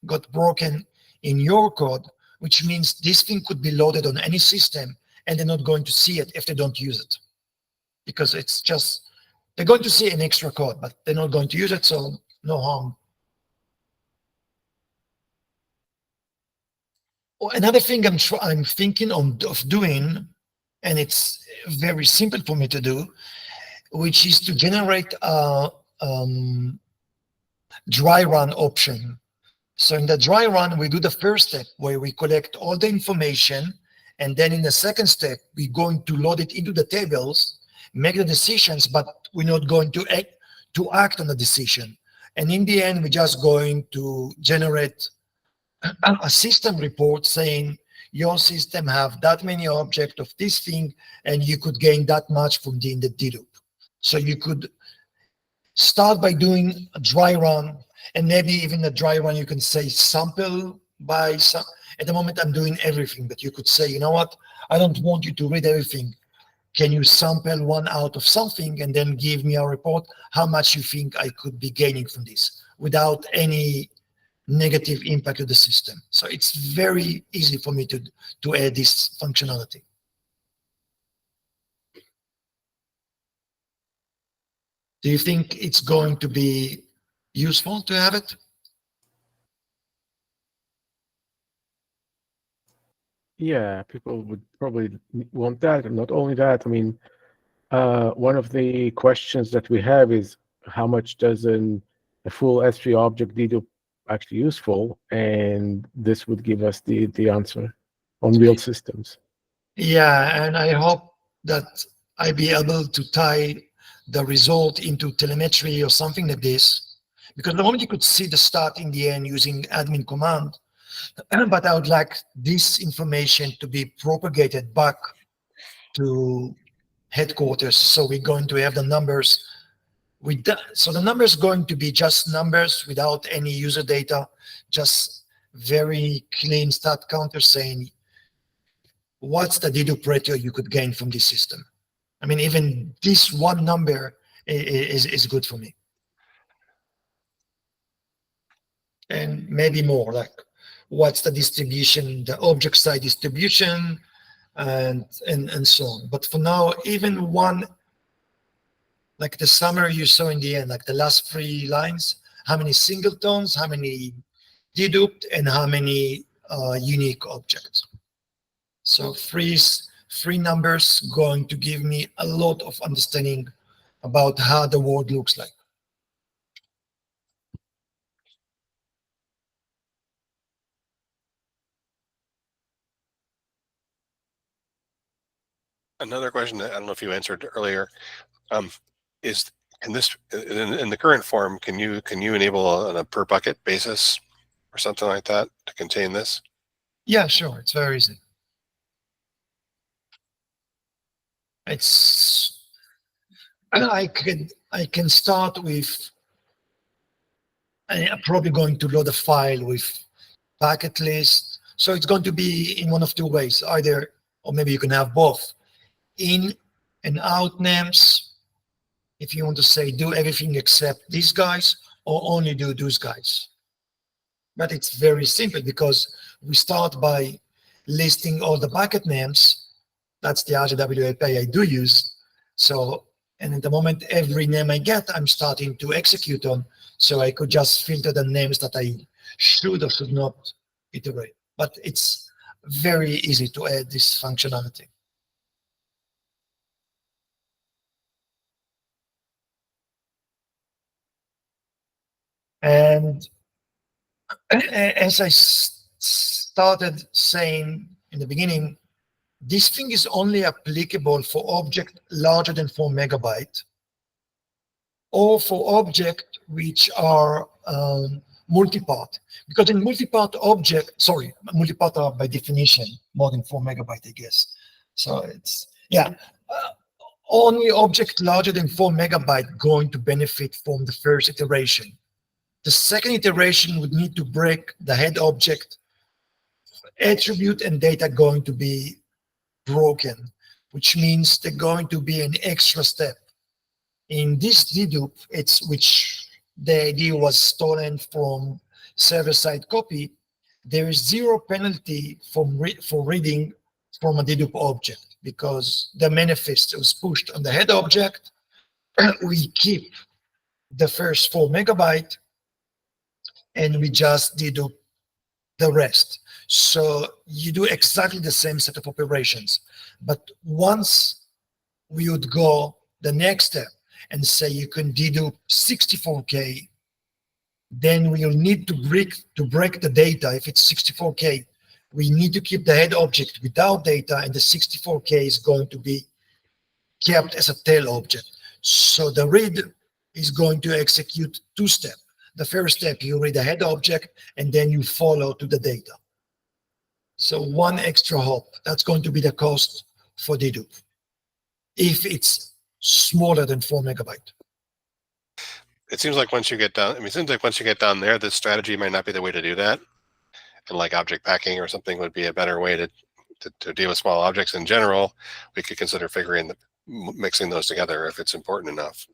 got broken in your code, which means this thing could be loaded on any system and they're not going to see it if they don't use it. Because it's just, they're going to see an extra code, but they're not going to use it, so no harm. Another thing I'm thinking of doing, and it's very simple for me to do, which is to generate a dry run option. So in the dry run, we do the first step where we collect all the information, and then in the second step, we're going to load it into the tables, make the decisions, but we're not going to act on the decision. And in the end, we're just going to generate a system report saying your system have that many objects of this thing, and you could gain that much from the dedupe. So you could start by doing a dry run, and maybe even a dry run, you can say sample by some. At the moment, I'm doing everything, but you could say, you know what? I don't want you to read everything. Can you sample one out of something and then give me a report how much you think I could be gaining from this without any negative impact to the system? So it's very easy for me to add this functionality. Do you think it's going to be useful to have it? Yeah, people would probably want that. And not only that, I mean, one of the questions that we have is how much does a full S3 object dedupe actually useful? And this would give us the answer on real systems. Yeah, and I hope that I be able to tie the result into telemetry or something like this, because the moment you could see the start in the end using admin command, but I would like this information to be propagated back to headquarters. So we're going to have the numbers with that. So the numbers going to be just numbers without any user data, just very clean stat counter saying what's the dedupe ratio you could gain from this system. I mean, even this one number is good for me. And maybe more, like what's the distribution, the object side distribution, and so on. But for now, even one, like the summary you saw in the end, like the last 3 lines, how many singletons, how many deduped, and how many unique objects. So three numbers going to give me a lot of understanding about how the world looks like. Another question that I don't know if you answered earlier is, can this in the current form, can you enable on a per bucket basis or something like that to contain this? Yeah, sure. It's very easy. It's I can start with. I'm probably going to load a file with packet list. So it's going to be in one of 2 ways, either, or maybe you can have both, in and out names. If you want to say do everything except these guys, or only do those guys. But it's very simple because we start by listing all the bucket names. That's the RGW API I do use. So, and at the moment, every name I get, I'm starting to execute on. So I could just filter the names that I should or should not iterate. But it's very easy to add this functionality. And as I started saying in the beginning, this thing is only applicable for object larger than 4 megabyte, or for object which are multi-part. Because in multi-part object, sorry, multi-part are by definition more than 4 megabyte, I guess. So it's, yeah, only object larger than 4 megabyte going to benefit from the first iteration. The second iteration would need to break the head object. Attribute and data going to be broken, which means they're going to be an extra step. In this dedupe, which the idea was stolen from server-side copy, there is 0 penalty for reading from a dedupe object because the manifest was pushed on the head object. We keep the first 4 megabyte and we just dedupe the rest. So you do exactly the same set of operations. But once we would go the next step and say you can dedupe 64K, then we'll need to break the data. If it's 64K, we need to keep the head object without data, and the 64K is going to be kept as a tail object. So the read is going to execute 2 steps. The first step, you read the head object, and then you follow to the data. So one extra hop, that's going to be the cost for dedupe, if it's smaller than 4 megabyte. It seems like once you get down, it seems like once you get down there, this strategy might not be the way to do that. And like object packing or something would be a better way to deal with small objects in general. We could consider mixing those together if it's important enough.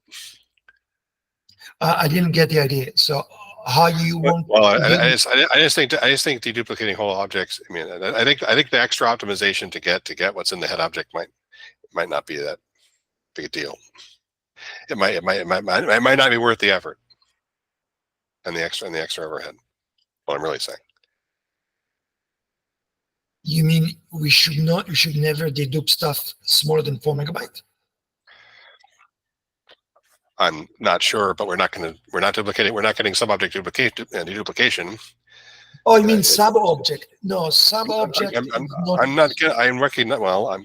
I didn't get the idea. So how you want? Well, I just think deduplicating whole objects. I mean, I think the extra optimization to get what's in the head object might not be that big a deal. It might not be worth the effort and the extra overhead. What I'm really saying. You mean we should never dedupe stuff smaller than 4 megabyte? I'm not sure, but we're not duplicating. We're not getting sub-object deduplication. Oh, you mean sub-object? No, sub-object. I'm not. I'm recognizing. Well,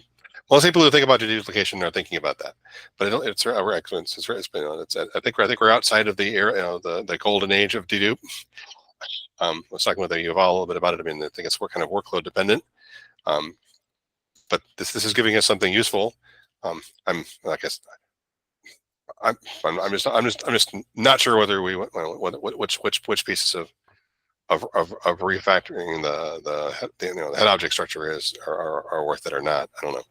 most people who think about deduplication are thinking about that, but it's excellent. I think we're outside of the era, the golden age of dedupe. I was talking with Yuval a little bit about it. I mean, I think it's kind of workload dependent, but this is giving us something useful. I'm just not sure whether which pieces of refactoring the head object structure are worth it or not. I don't know.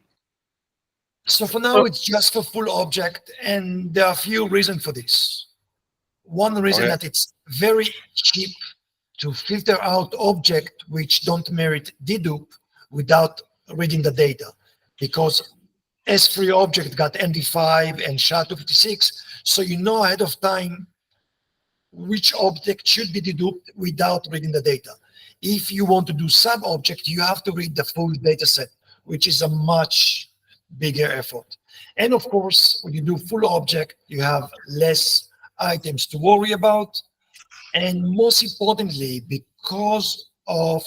So for now, it's just for full object, and there are a few reasons for this. One reason that it's very cheap to filter out objects which don't merit dedupe without reading the data, because S3 object got MD5 and SHA-256, so you know ahead of time which object should be deduped without reading the data. If you want to do sub-object, you have to read the full data set, which is a much bigger effort. And of course, when you do full object, you have less items to worry about. And most importantly, because of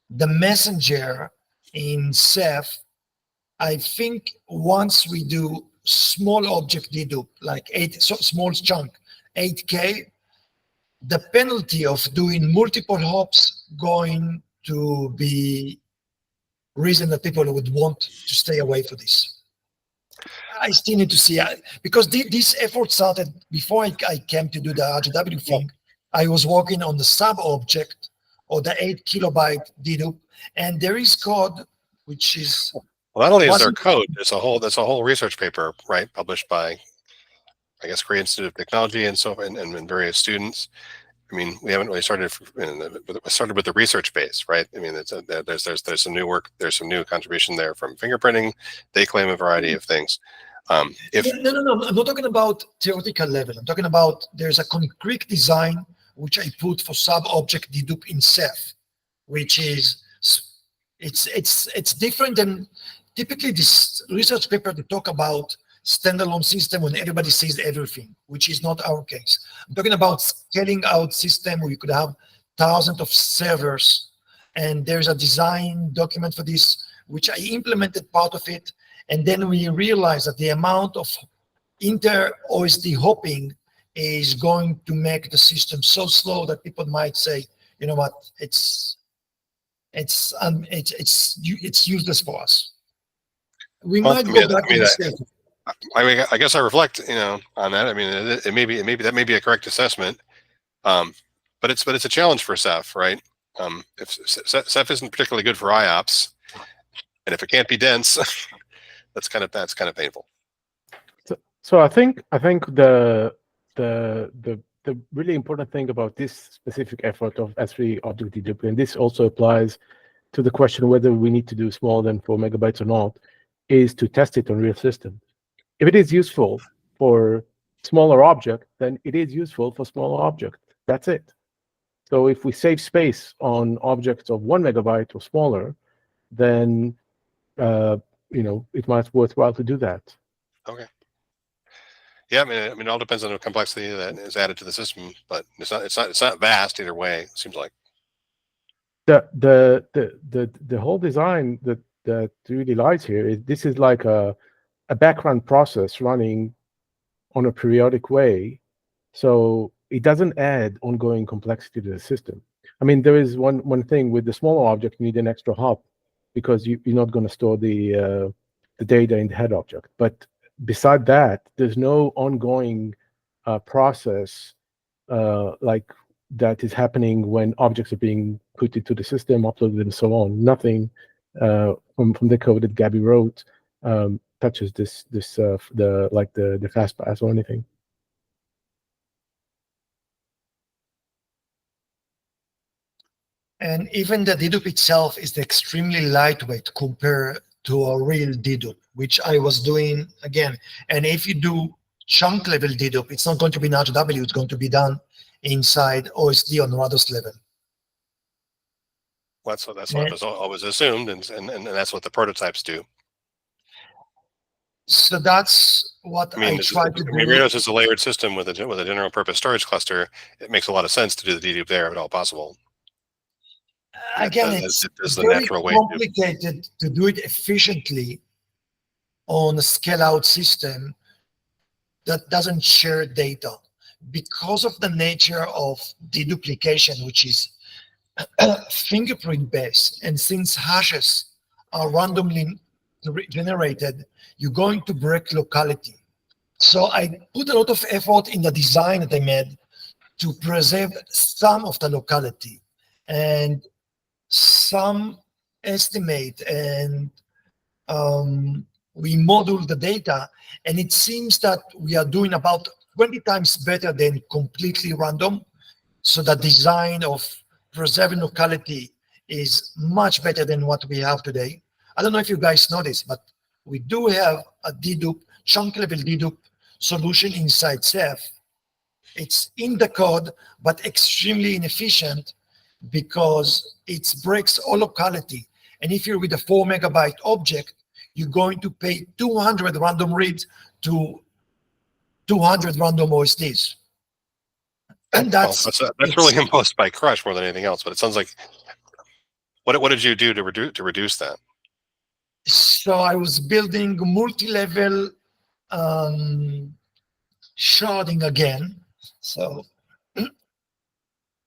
the messenger in Ceph, I think once we do small object dedupe, like small chunk, 8K, the penalty of doing multiple hops going to be reason that people would want to stay away from this. I still need to see, because this effort started before I came to do the RGW thing. I was working on the sub-object or the 8 kilobyte dedupe, and there is code which is. Well, not only is there code, there's a whole research paper, right, published by, I guess, Korea Institute of Technology and various students. I mean, we haven't really started. We started with the research base, right? I mean, there's some new work, there's some new contribution there from fingerprinting. They claim a variety of things. No, I'm not talking about theoretical level. I'm talking about there's a concrete design which I put for sub-object dedupe in Ceph, which is it's different than typically this research paper to talk about standalone system when everybody sees everything, which is not our case. I'm talking about scaling out system where you could have thousands of servers, and there's a design document for this, which I implemented part of it, and then we realized that the amount of inter-OSD hopping is going to make the system so slow that people might say, you know what, it's useless for us. We might go back to the state. I mean, I guess I reflect, on that. I mean, it may be a correct assessment, but it's a challenge for Ceph, right? If Ceph isn't particularly good for IOPS, and if it can't be dense, that's kind of painful. So I think the really important thing about this specific effort of S3 object dedupe, and this also applies to the question whether we need to do smaller than 4 megabytes or not, is to test it on real systems. If it is useful for smaller object, then it is useful for smaller object. That's it. So if we save space on objects of 1 megabyte or smaller, then it might be worthwhile to do that. Okay. Yeah, I mean, it all depends on the complexity that is added to the system, but it's not vast either way. It seems like the whole design that really lies here is this is like a background process running on a periodic way. So it doesn't add ongoing complexity to the system. I mean, there is one thing with the smaller object, you need an extra hop because you're not going to store the data in the head object. But beside that, there's no ongoing process like that is happening when objects are being put into the system, uploaded, and so on. Nothing from the code that Gabby wrote touches the fast pass or anything. And even the dedupe itself is extremely lightweight compared to a real dedupe, which I was doing again. And if you do chunk level dedupe, it's not going to be in RGW, it's going to be done inside OSD on Rados level. Well, that's what was always assumed, and that's what the prototypes do. So that's what I try to do. Rados is a layered system with a general purpose storage cluster. It makes a lot of sense to do the dedupe there if at all possible. Again, it's very complicated to do it efficiently on a scale-out system that doesn't share data because of the nature of deduplication, which is fingerprint-based, and since hashes are randomly generated, you're going to break locality. So I put a lot of effort in the design that I made to preserve some of the locality, and some estimate, and we model the data, and it seems that we are doing about 20 times better than completely random. So the design of preserving locality is much better than what we have today. I don't know if you guys know this, but we do have a dedupe, chunk level dedupe solution inside Ceph. It's in the code, but extremely inefficient because it breaks all locality. And if you're with a 4 megabyte object, you're going to pay 200 random reads to 200 random OSDs. And that's really imposed by Crush more than anything else. But it sounds like, what did you do to reduce that? So I was building multi-level sharding again. So,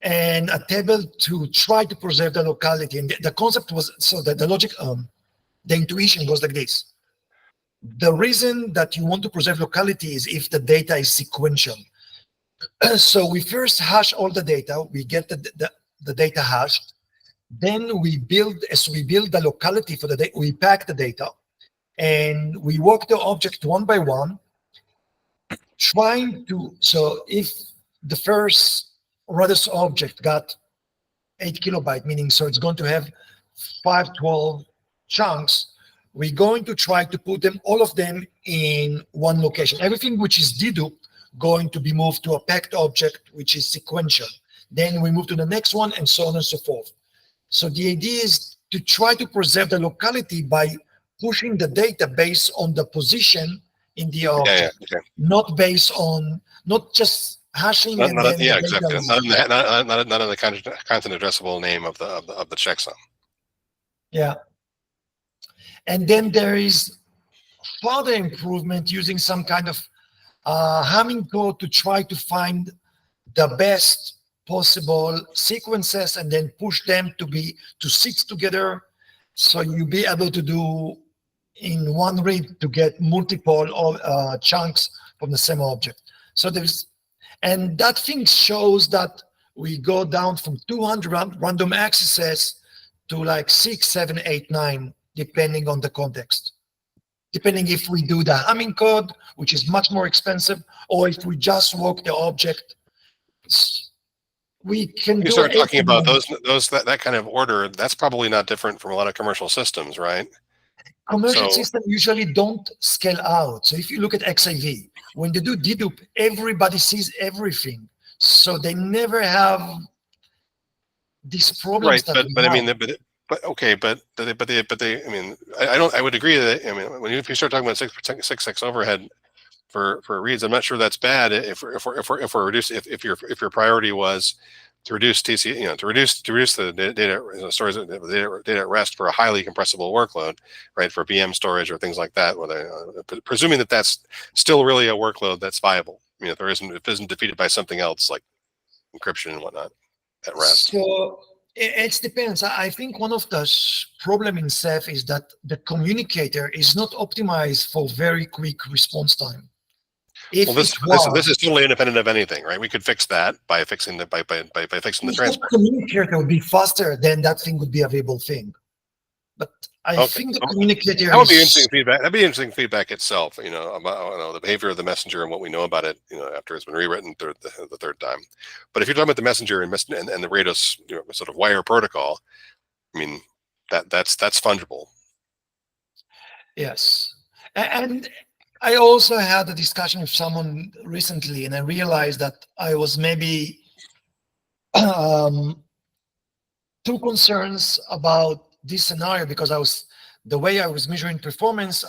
and a table to try to preserve the locality. And the concept was, so that the logic, the intuition goes like this. The reason that you want to preserve locality is if the data is sequential. So we first hash all the data, we get the data hashed, then we build, as we build the locality for the data, we pack the data, and we work the object one by one, trying to, so if the first Redis object got 8 kilobyte, meaning so it's going to have 512 chunks, we're going to try to put them, all of them, in one location. Everything which is dedupe going to be moved to a packed object, which is sequential. Then we move to the next one, and so on and so forth. So the idea is to try to preserve the locality by pushing the data based on the position in the object, not based on, not just hashing. Exactly. Not on the content addressable name of the checksum. Yeah. And then there is further improvement using some kind of Hamming code to try to find the best possible sequences and then push them to sit together, so you'll be able to do in one read to get multiple chunks from the same object. So and that thing shows that we go down from 200 random accesses to like 6, 7, 8, 9, depending on the context. Depending if we do the Hamming code, which is much more expensive, or if we just work the object, we can do. You start talking about that kind of order. That's probably not different from a lot of commercial systems, right? Commercial systems usually don't scale out. So if you look at XIV, when they do dedupe, everybody sees everything. So they never have these problems. Right, but I mean, I mean, I would agree that, I mean, if you start talking about 6x overhead for reads, I'm not sure that's bad if your priority was to reduce TC, to reduce the data storage, the data at rest for a highly compressible workload, right? For VM storage or things like that. Presuming that that's still really a workload that's viable. I mean, if it isn't defeated by something else like encryption and whatnot at rest. So it depends. I think one of the problem in Ceph is that the communicator is not optimized for very quick response time. If Well, this is totally independent of anything, right? We could fix that by fixing the fixing the transfer. The communicator would be faster, then that thing would be a available thing. But I think the communicator that would be interesting feedback. That'd be interesting feedback itself, about the behavior of the messenger and what we know about it, after it's been rewritten the third time. But if you're talking about the messenger and the Rados sort of wire protocol, I mean that's fungible. Yes, and I also had a discussion with someone recently, and I realized that I was maybe too concerns about this scenario because the way I was measuring performance,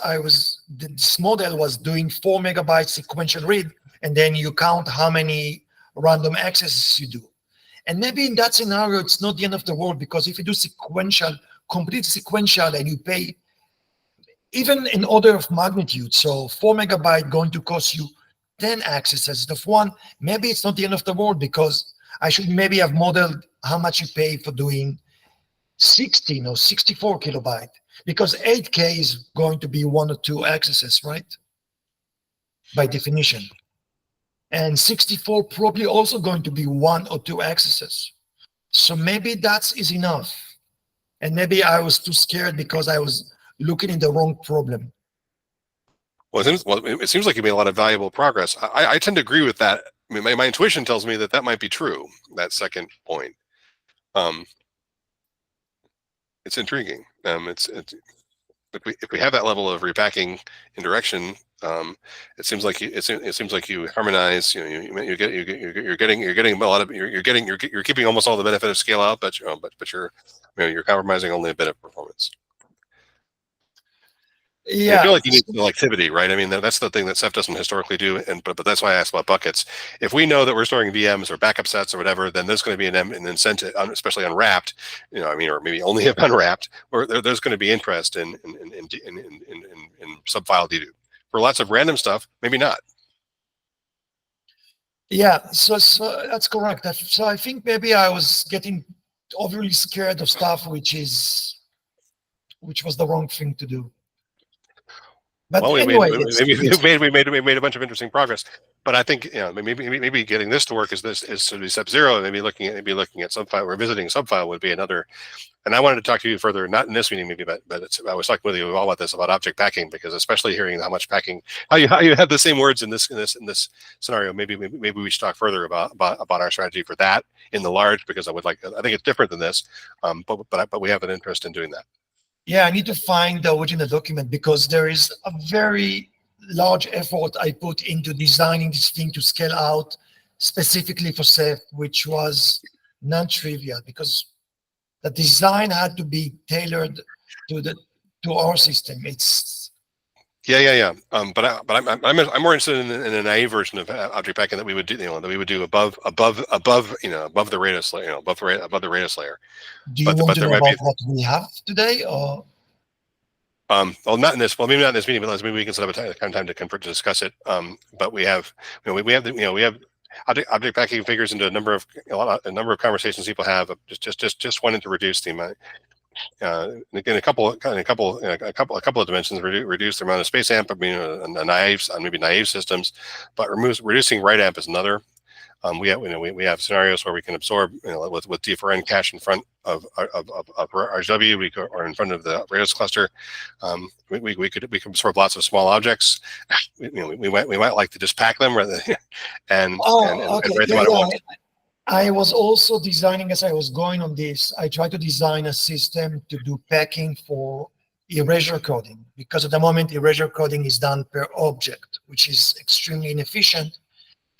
this model was doing 4 megabyte sequential read, and then you count how many random accesses you do. And maybe in that scenario, it's not the end of the world, because if you do complete sequential, and you pay even in order of magnitude, so 4 megabyte going to cost you 10 accesses instead of 1, maybe it's not the end of the world, because I should maybe have modeled how much you pay for doing 16 or 64 kilobyte, because 8K is going to be 1 or 2 accesses, right? By definition. And 64 probably also going to be 1 or 2 accesses. So maybe that is enough. And maybe I was too scared because I was looking in the wrong problem. Well, it seems like you made a lot of valuable progress. I tend to agree with that. I mean, my intuition tells me that might be true, that second point. It's intriguing. If we have that level of repacking indirection, it seems like you harmonize. You're getting a lot of you're keeping almost all the benefit of scale out, but you're compromising only a bit of performance. Yeah, I feel like you need selectivity, right? I mean, that's the thing that Ceph doesn't historically do, but that's why I asked about buckets. If we know that we're storing VMs or backup sets or whatever, then there's going to be an incentive, especially unwrapped, or maybe only if unwrapped, or there's going to be interest in subfile dedupe. For lots of random stuff, maybe not. Yeah, so that's correct. So I think maybe I was getting overly scared of stuff which was the wrong thing to do. But well, anyway, we made a bunch of interesting progress. But I think maybe getting this to work is to be Ceph 0, and maybe looking at subfile, revisiting subfile would be another. And I wanted to talk to you further, not in this meeting maybe, but I was talking with you all about this, about object packing, because especially hearing how much packing, how you have the same words in this scenario. Maybe we should talk further about our strategy for that in the large, because I think it's different than this, but we have an interest in doing that. Yeah, I need to find the original document, because there is a very large effort I put into designing this thing to scale out specifically for Ceph, which was non-trivial, because the design had to be tailored to our system. It's Yeah. But I'm more interested in a naive version of object packing that we would do above the Rados layer, above the Rados layer. Do you want to know about what we have today, or? Well, not in this. Well, maybe not in this meeting, but maybe we can set up a time to discuss it. But we have object packing figures into a number of conversations people have. Just wanted to reduce the amount. Again, a couple of dimensions. Reduce the amount of space amp. Maybe naive systems, but reducing write amp is another. We have scenarios where we can absorb, with D4N cache in front of RGW, or in front of the Rados cluster. We can absorb lots of small objects. We might like to just pack them rather and write them out at once. I was also designing, as I was going on this, I tried to design a system to do packing for erasure coding, because at the moment erasure coding is done per object, which is extremely inefficient.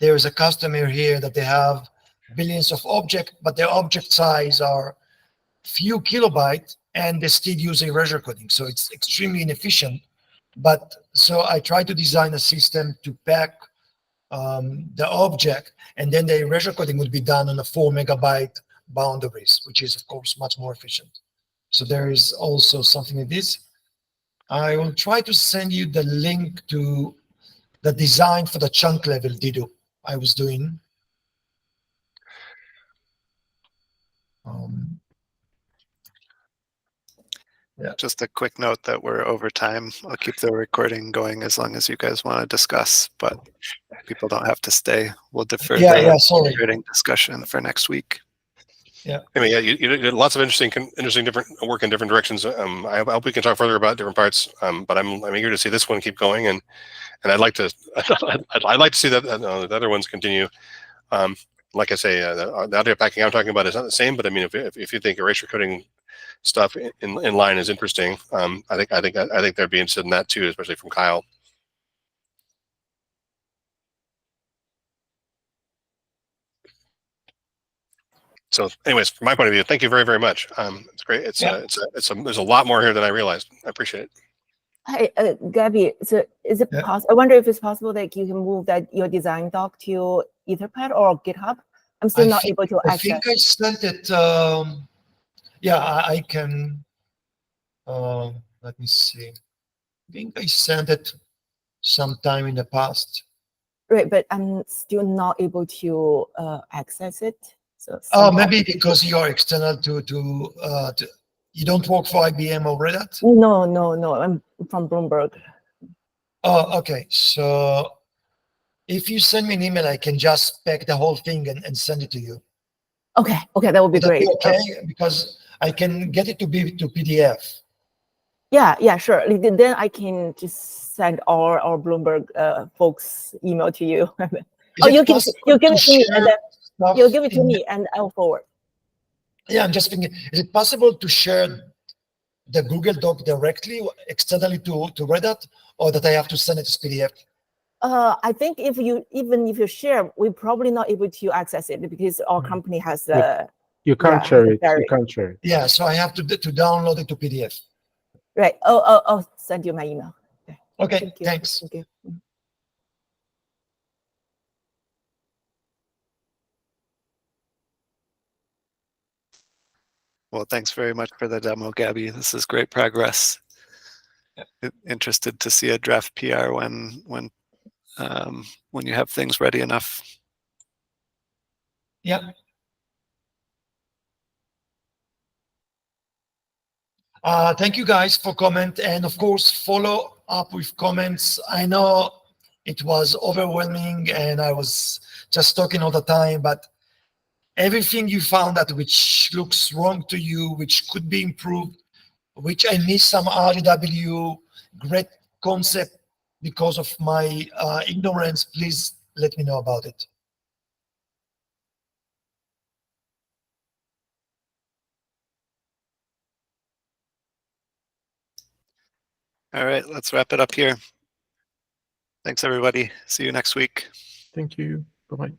There is a customer here that they have billions of objects, but their object size are few kilobytes, and they still use erasure coding. So it's extremely inefficient. But so I tried to design a system to pack the object, and then the erasure coding would be done on a 4 megabyte boundaries, which is of course much more efficient. So there is also something like this. I will try to send you the link to the design for the chunk level dedupe I was doing. Yeah. Just a quick note that we're over time. I'll keep the recording going as long as you guys want to discuss, but people don't have to stay. We'll defer the Sorry. recording discussion for next week. I mean, yeah, you did lots of interesting different work in different directions. I hope we can talk further about different parts. But I'm eager to see this one keep going, and I'd like to I'd like to see that the other ones continue. Like I say, the audio packing I'm talking about is not the same, but I mean, if you think erasure coding stuff in line is interesting, I think they'd be interested in that too, especially from Kyle. So anyways, from my point of view, thank you very, very much. It's great. There's a lot more here than I realized. I appreciate it. Hey, Gabby, so is it possible? I wonder if it's possible that you can move your design doc to Etherpad or GitHub. I'm still not able to access. I think I sent it. Yeah, I can. Let me see. I think I sent it sometime in the past. Right, but I'm still not able to access it. So maybe because you're external to you don't work for IBM or Red Hat? No, I'm from Bloomberg. Oh, okay. So if you send me an email, I can just pack the whole thing and send it to you. Okay, that would be great. Okay, because I can get it to PDF. Yeah, sure. Then I can just send all our Bloomberg folks email to you. You give it to me, and then you'll give it to me, and I'll forward. Yeah, I'm just thinking, is it possible to share the Google Doc directly externally to Red Hat, or that I have to send it as PDF? I think even if you share, we're probably not able to access it because our company has the. You can't share it. You can't share it. Yeah, so I have to download it to PDF. Right. I'll send you my email. Okay. Thanks. Thank you. Well, thanks very much for the demo, Gabby. This is great progress. Interested to see a draft PR when you have things ready enough. Yeah. Thank you guys for comment, and of course follow up with comments. I know it was overwhelming and I was just talking all the time, but everything you found that which looks wrong to you, which could be improved, which I missed some RGW, great concept because of my ignorance, please let me know about it. All right, let's wrap it up here. Thanks, everybody. See you next week. Thank you. Bye-bye.